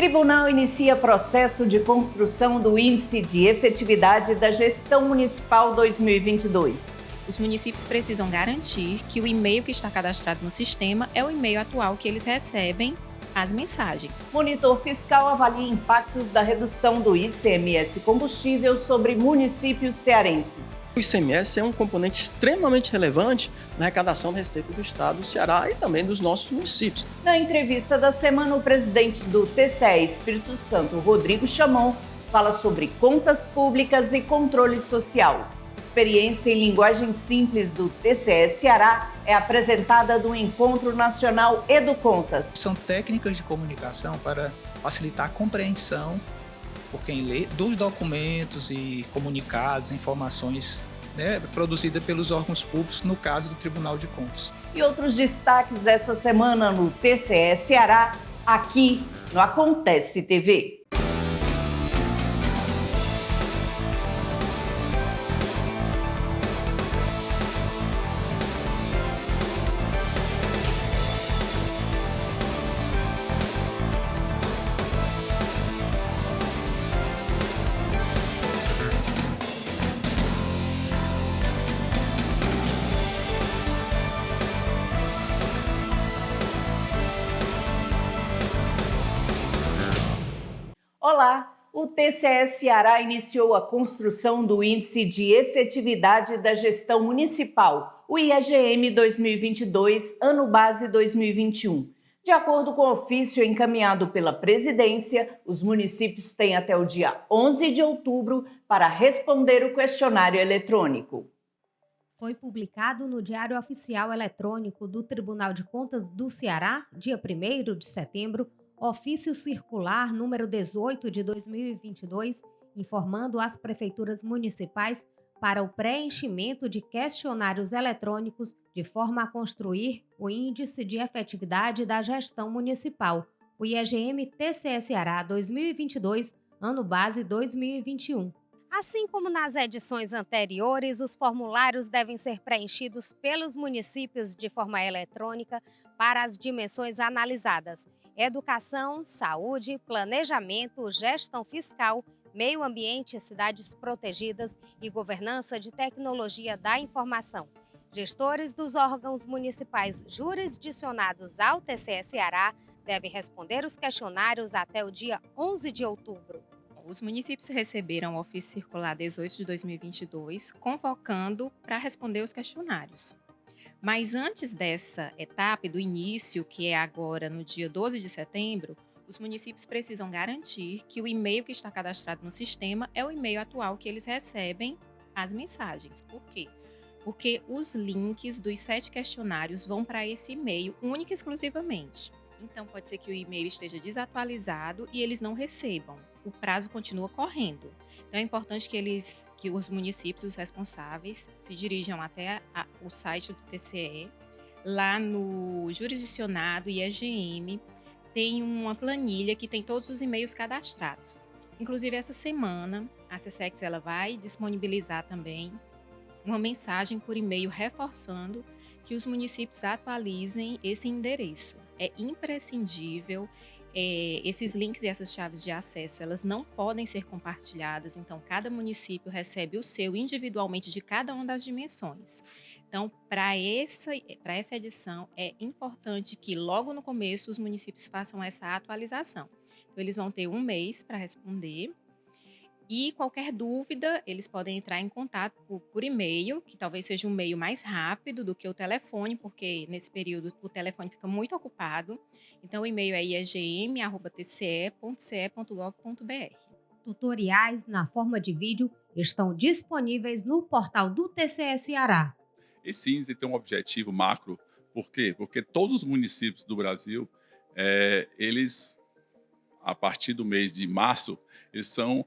Tribunal inicia processo de construção do Índice de Efetividade da Gestão Municipal 2022. Os municípios precisam garantir que o e-mail que está cadastrado no sistema é o e-mail atual que eles recebem as mensagens. Monitor fiscal avalia impactos da redução do ICMS combustível sobre municípios cearenses. O ICMS é um componente extremamente relevante na arrecadação da receita do estado do Ceará e também dos nossos municípios. Na entrevista da semana, o presidente do TCE Espírito Santo, Rodrigo Chamon, fala sobre contas públicas e controle social. Experiência em linguagem simples do TCE Ceará é apresentada no Encontro Nacional EduContas. São técnicas de comunicação para facilitar a compreensão por quem lê dos documentos e comunicados, informações produzidas pelos órgãos públicos, no caso do Tribunal de Contas. E outros destaques essa semana no TCE Ceará, aqui no Acontece TV. Olá! O TCE Ceará iniciou a construção do Índice de Efetividade da Gestão Municipal, o IEGM 2022, ano base 2021. De acordo com o ofício encaminhado pela presidência, os municípios têm até o dia 11 de outubro para responder o questionário eletrônico. Foi publicado no Diário Oficial Eletrônico do Tribunal de Contas do Ceará, dia 1º de setembro, ofício circular número 18 de 2022, informando as prefeituras municipais para o preenchimento de questionários eletrônicos de forma a construir o Índice de Efetividade da Gestão Municipal, o IEGM TCE Ceará 2022, ano base 2021. Assim como nas edições anteriores, os formulários devem ser preenchidos pelos municípios de forma eletrônica para as dimensões analisadas: educação, saúde, planejamento, gestão fiscal, meio ambiente, cidades protegidas e governança de tecnologia da informação. Gestores dos órgãos municipais jurisdicionados ao TCE Ceará devem responder os questionários até o dia 11 de outubro. Os municípios receberam o ofício circular 18 de 2022, convocando para responder os questionários. Mas antes dessa etapa, do início, que é agora no dia 12 de setembro, os municípios precisam garantir que o e-mail que está cadastrado no sistema é o e-mail atual que eles recebem as mensagens. Por quê? Porque os links dos 7 questionários vão para esse e-mail única e exclusivamente. Então, pode ser que o e-mail esteja desatualizado e eles não recebam. O prazo continua correndo. Então, é importante que os municípios, os responsáveis, se dirijam até o site do TCE. Lá no jurisdicionado IEGM, tem uma planilha que tem todos os e-mails cadastrados. Inclusive, essa semana, a SESEX ela vai disponibilizar também uma mensagem por e-mail reforçando que os municípios atualizem esse endereço. É imprescindível, esses links e essas chaves de acesso, elas não podem ser compartilhadas, então cada município recebe o seu individualmente de cada uma das dimensões. Então, para essa edição, é importante que logo no começo os municípios façam essa atualização. Então, eles vão ter um mês para responder. E qualquer dúvida, eles podem entrar em contato por e-mail, que talvez seja um meio mais rápido do que o telefone, porque nesse período o telefone fica muito ocupado. Então, o e-mail é iegm@tce.ce.gov.br. Tutoriais na forma de vídeo estão disponíveis no portal do TCE Ceará. Esse índice tem um objetivo macro. Por quê? Porque todos os municípios do Brasil, eles, a partir do mês de março, eles são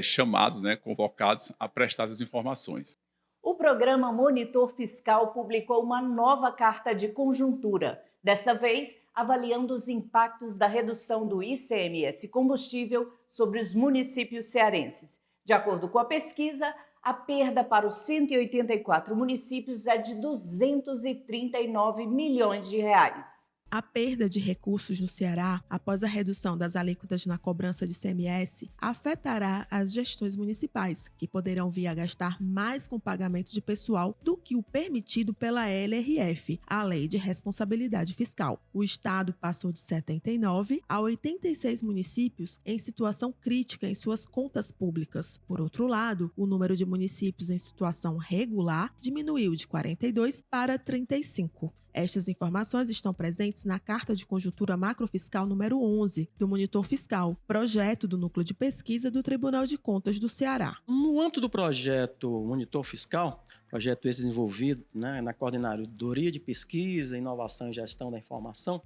chamados, convocados a prestar as informações. O programa Monitor Fiscal publicou uma nova carta de conjuntura, dessa vez avaliando os impactos da redução do ICMS combustível sobre os municípios cearenses. De acordo com a pesquisa, a perda para os 184 municípios é de 239 milhões de reais. A perda de recursos no Ceará, após a redução das alíquotas na cobrança de ICMS, afetará as gestões municipais, que poderão vir a gastar mais com pagamento de pessoal do que o permitido pela LRF, a Lei de Responsabilidade Fiscal. O estado passou de 79 a 86 municípios em situação crítica em suas contas públicas. Por outro lado, o número de municípios em situação regular diminuiu de 42 para 35. Estas informações estão presentes na Carta de Conjuntura Macrofiscal número 11 do Monitor Fiscal, projeto do Núcleo de Pesquisa do Tribunal de Contas do Ceará. No âmbito do projeto Monitor Fiscal, projeto esse desenvolvido na Coordenadoria de Pesquisa, Inovação e Gestão da Informação,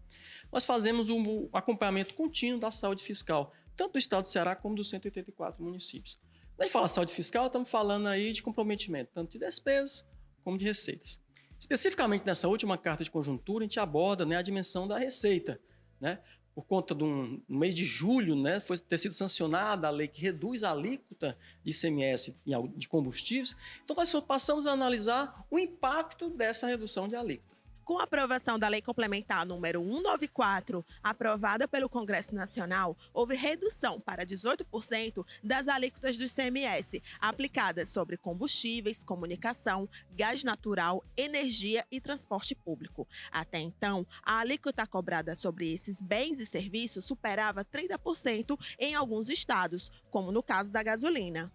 nós fazemos um acompanhamento contínuo da saúde fiscal, tanto do estado do Ceará como dos 184 municípios. Quando a gente fala saúde fiscal, estamos falando aí de comprometimento, tanto de despesas como de receitas. Especificamente nessa última carta de conjuntura, a gente aborda a dimensão da receita. Por conta no mês de julho, foi ter sido sancionada a lei que reduz a alíquota de ICMS de combustíveis. Então, nós passamos a analisar o impacto dessa redução de alíquota. Com a aprovação da Lei Complementar número 194, aprovada pelo Congresso Nacional, houve redução para 18% das alíquotas do ICMS, aplicadas sobre combustíveis, comunicação, gás natural, energia e transporte público. Até então, a alíquota cobrada sobre esses bens e serviços superava 30% em alguns estados, como no caso da gasolina.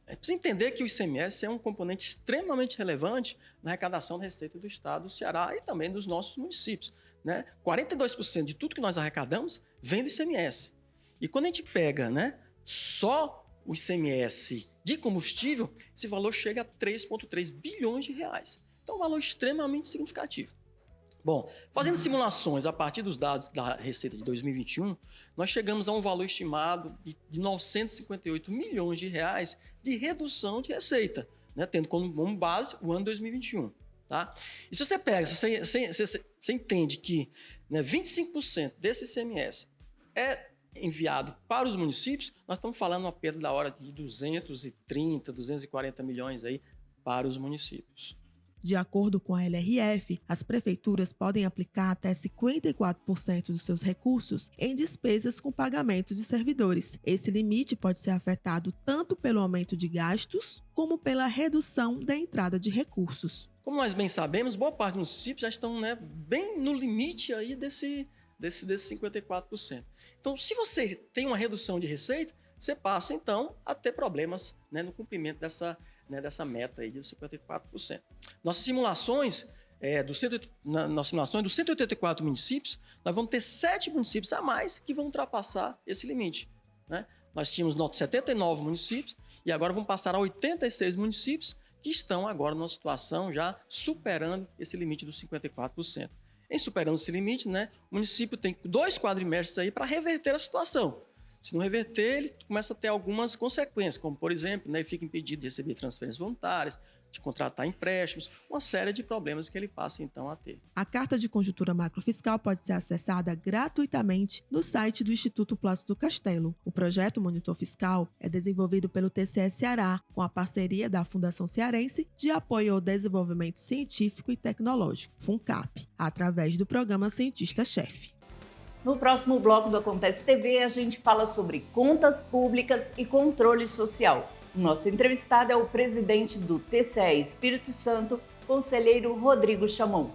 É preciso entender que o ICMS é um componente extremamente relevante na arrecadação da receita do estado do Ceará e também dos nossos municípios. 42% de tudo que nós arrecadamos vem do ICMS. E quando a gente pega só o ICMS de combustível, esse valor chega a 3,3 bilhões de reais. Então, é um valor extremamente significativo. Bom, fazendo simulações a partir dos dados da Receita de 2021, nós chegamos a um valor estimado de 958 milhões de reais de redução de receita, tendo como base o ano 2021. Tá? E se você pega, você entende que 25% desse ICMS é enviado para os municípios, nós estamos falando uma perda da hora de 230, 240 milhões aí para os municípios. De acordo com a LRF, as prefeituras podem aplicar até 54% dos seus recursos em despesas com pagamento de servidores. Esse limite pode ser afetado tanto pelo aumento de gastos, como pela redução da entrada de recursos. Como nós bem sabemos, boa parte dos municípios já estão bem no limite aí desse 54%. Então, se você tem uma redução de receita, você passa, então, a ter problemas no cumprimento dessa meta aí de 54%. Nossas simulações, dos 184 municípios, nós vamos ter 7 municípios a mais que vão ultrapassar esse limite. Nós tínhamos 79 municípios e agora vamos passar a 86 municípios que estão agora numa situação já superando esse limite dos 54%. Em superando esse limite, o município tem 2 quadrimestres aí para reverter a situação. Se não reverter, ele começa a ter algumas consequências, como, por exemplo, ele fica impedido de receber transferências voluntárias, de contratar empréstimos, uma série de problemas que ele passa, então, a ter. A Carta de Conjuntura Macrofiscal pode ser acessada gratuitamente no site do Instituto Plácido Castelo. O projeto Monitor Fiscal é desenvolvido pelo TCE Ceará, com a parceria da Fundação Cearense de Apoio ao Desenvolvimento Científico e Tecnológico, FUNCAP, através do programa Cientista-Chefe. No próximo bloco do Acontece TV, a gente fala sobre contas públicas e controle social. O nosso entrevistado é o presidente do TCE Espírito Santo, conselheiro Rodrigo Chamon.